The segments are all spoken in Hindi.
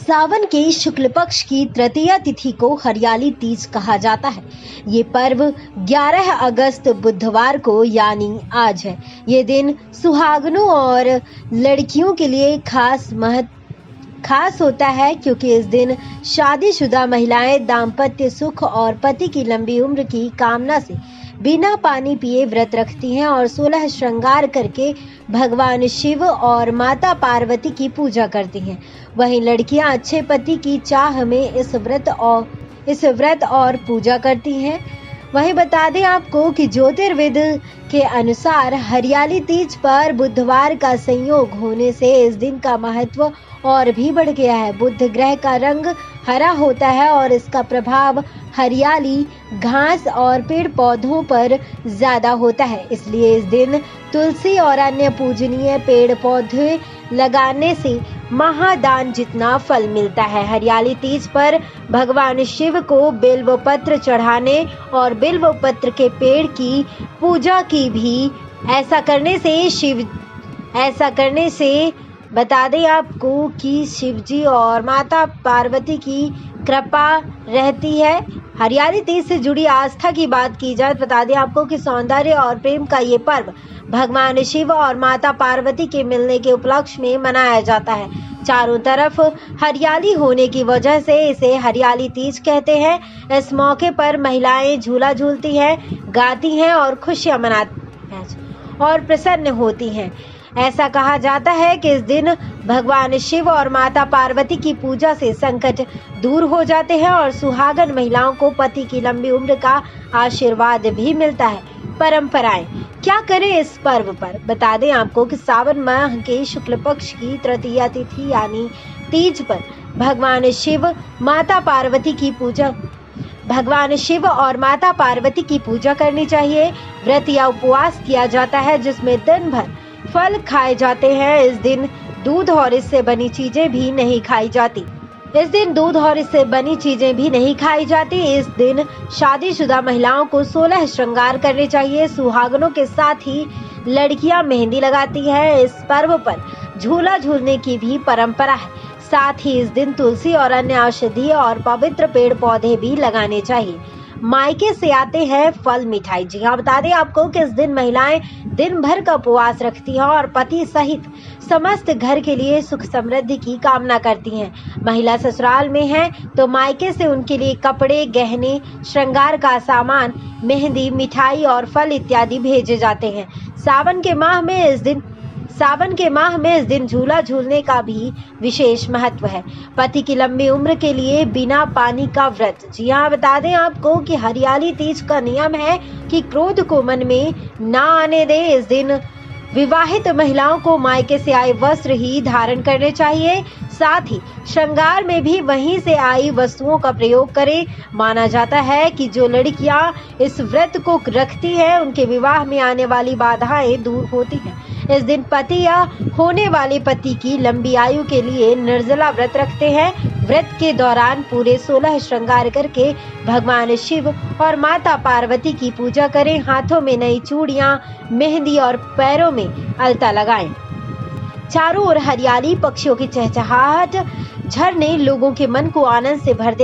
सावन के शुक्ल पक्ष की तृतीया तिथि को हरियाली तीज कहा जाता है। ये पर्व 11 अगस्त बुधवार को यानी आज है। ये दिन सुहागनों और लड़कियों के लिए खास होता है, क्योंकि इस दिन शादीशुदा महिलाएं दाम्पत्य सुख और पति की लंबी उम्र की कामना से बिना पानी पिए व्रत रखती हैं और 16 श्रृंगार करके भगवान शिव और माता पार्वती की पूजा करती हैं। वहीं लड़कियां अच्छे पति की चाह में इस व्रत और पूजा करती हैं। वहीं बता दें आपको कि ज्योतिर्विद के अनुसार हरियाली तीज पर बुधवार का संयोग होने से इस दिन का महत्व और भी बढ़ गया है। बुध ग्रह का रंग हरा होता है और इसका प्रभाव हरियाली, घास और पेड़ पौधों पर ज्यादा होता है। इसलिए इस दिन तुलसी और अन्य पूजनीय पेड़ पौधे लगाने से महादान जितना फल मिलता है। हरियाली तीज पर भगवान शिव को बिल्व पत्र चढ़ाने और बिल्व पत्र के पेड़ की पूजा की भी ऐसा करने से बता दें आपको कि शिवजी और माता पार्वती की कृपा रहती है। हरियाली तीज से जुड़ी आस्था की बात की जाए, बता दें आपको कि सौंदर्य और प्रेम का ये पर्व भगवान शिव और माता पार्वती के मिलने के उपलक्ष्य में मनाया जाता है। चारों तरफ हरियाली होने की वजह से इसे हरियाली तीज कहते हैं। इस मौके पर महिलाएं झूला झूलती हैं, गाती हैं और खुशियां मनाती हैं और प्रसन्न होती हैं। ऐसा कहा जाता है कि इस दिन भगवान शिव और माता पार्वती की पूजा से संकट दूर हो जाते हैं और सुहागन महिलाओं को पति की लंबी उम्र का आशीर्वाद भी मिलता है। परंपराएं क्या करें इस पर्व पर, बता दें आपको कि सावन माह के शुक्ल पक्ष की तृतीया तिथि यानी तीज पर भगवान शिव और माता पार्वती की पूजा करनी चाहिए। व्रत या उपवास किया जाता है जिसमें दिन भर फल खाए जाते हैं। इस दिन दूध और इससे बनी चीजें भी नहीं खाई जाती। इस दिन शादीशुदा महिलाओं को 16 श्रृंगार करने चाहिए। सुहागनों के साथ ही लड़कियां मेहंदी लगाती हैं। इस पर्व पर झूला झूलने की भी परंपरा है। साथ ही इस दिन तुलसी और अन्य औषधीय और पवित्र पेड़ पौधे भी लगाने चाहिए। मायके से आते हैं फल मिठाई। जी हाँ, बता दें आपको कि इस दिन महिलाएं दिन भर का उपवास रखती हैं और पति सहित समस्त घर के लिए सुख समृद्धि की कामना करती हैं। महिला ससुराल में है तो मायके से उनके लिए कपड़े, गहने, श्रृंगार का सामान, मेहंदी, मिठाई और फल इत्यादि भेजे जाते हैं। सावन के माह में इस दिन झूला झूलने का भी विशेष महत्व है। पति की लंबी उम्र के लिए बिना पानी का व्रत। जी हाँ, बता दें आपको कि हरियाली तीज का नियम है कि क्रोध को मन में ना आने दे। इस दिन विवाहित महिलाओं को मायके से आए वस्त्र ही धारण करने चाहिए। साथ ही श्रृंगार में भी वहीं से आई वस्तुओं का प्रयोग करें। माना जाता है कि जो लड़कियां इस व्रत को रखती हैं उनके विवाह में आने वाली बाधाएं दूर होती हैं। इस दिन पति या होने वाले पति की लंबी आयु के लिए निर्जला व्रत रखते हैं। व्रत के दौरान पूरे 16 श्रृंगार करके भगवान शिव और माता पार्वती की पूजा करें। हाथों में नई चूड़ियां, मेहंदी और पैरों में अलता लगाएं। चारों ओर हरियाली, पक्षियों की चहचहाहट, झरने लोगों के मन को आनंद से भर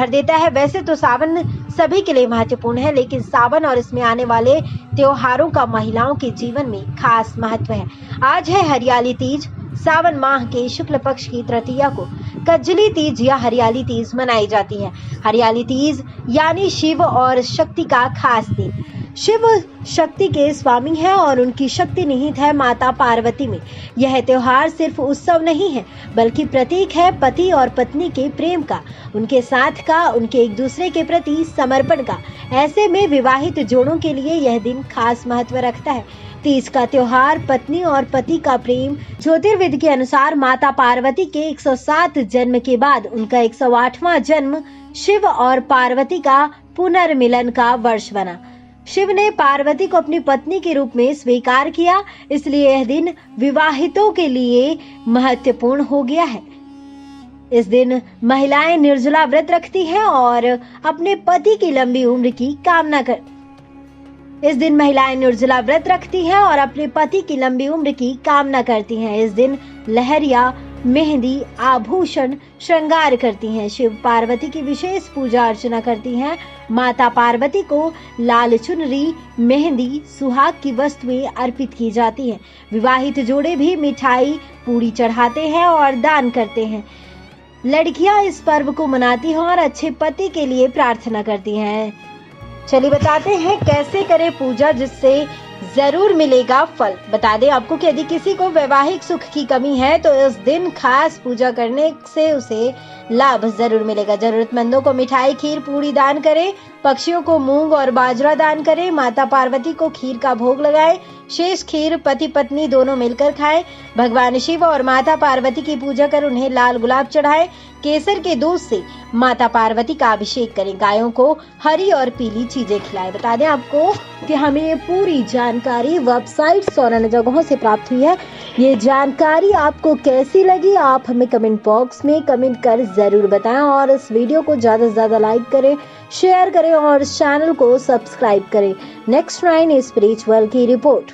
देता है। वैसे तो सावन सभी के लिए महत्वपूर्ण है, लेकिन सावन और इसमें आने वाले त्योहारों का महिलाओं के जीवन में खास महत्व है। आज है हरियाली तीज। सावन माह के शुक्ल पक्ष की तृतीया को कजली तीज या हरियाली तीज मनाई जाती है। हरियाली तीज यानी शिव और शक्ति का खास दिन। शिव शक्ति के स्वामी है और उनकी शक्ति निहित है माता पार्वती में। यह त्योहार सिर्फ उत्सव नहीं है, बल्कि प्रतीक है पति और पत्नी के प्रेम का, उनके साथ का, उनके एक दूसरे के प्रति समर्पण का। ऐसे में विवाहित जोड़ों के लिए यह दिन खास महत्व रखता है। तीज का त्योहार पत्नी और पति का प्रेम। ज्योतिर्विद के अनुसार माता पार्वती के 107 जन्म के बाद उनका 108वां जन्म शिव और पार्वती का पुनर्मिलन का वर्ष बना। शिव ने पार्वती को अपनी पत्नी के रूप में स्वीकार किया, इसलिए यह दिन विवाहितों के लिए महत्वपूर्ण हो गया है। इस दिन महिलाएं निर्जला व्रत रखती हैं और अपने पति की लंबी उम्र की कामना कर इस दिन महिलाएं निर्जला व्रत रखती हैं और अपने पति की लंबी उम्र की कामना करती हैं। इस दिन लहरिया, मेहंदी, आभूषण श्रृंगार करती हैं। शिव पार्वती की विशेष पूजा अर्चना करती हैं। माता पार्वती को लाल चुनरी, मेहंदी, सुहाग की वस्तुएं अर्पित की जाती हैं। विवाहित जोड़े भी मिठाई, पूरी चढ़ाते हैं और दान करते हैं। लड़कियां इस पर्व को मनाती हैं और अच्छे पति के लिए प्रार्थना करती हैं। चलिए बताते हैं कैसे करें पूजा जिससे जरूर मिलेगा फल। बता दें आपको कि यदि किसी को वैवाहिक सुख की कमी है तो इस दिन खास पूजा करने से उसे लाभ जरूर मिलेगा। जरूरतमंदों को मिठाई, खीर, पूरी दान करें। पक्षियों को मूंग और बाजरा दान करें। माता पार्वती को खीर का भोग लगाएं। शेष खीर पति पत्नी दोनों मिलकर खाएं। भगवान शिव और माता पार्वती की पूजा कर उन्हें लाल गुलाब चढ़ाएं। केसर के दूध से माता पार्वती का अभिषेक करें। गायों को हरी और पीली चीजें खिलाएं। बता दें आपको कि हमें ये पूरी जानकारी वेबसाइट्स और अन्य जगहों से प्राप्त हुई है। ये जानकारी आपको कैसी लगी आप हमें कमेंट बॉक्स में कमेंट कर जरूर बताएं और इस वीडियो को ज़्यादा से ज़्यादा लाइक करें, शेयर करें और चैनल को सब्सक्राइब करें। नेक्स्ट 9 स्पिरिचुअल की रिपोर्ट।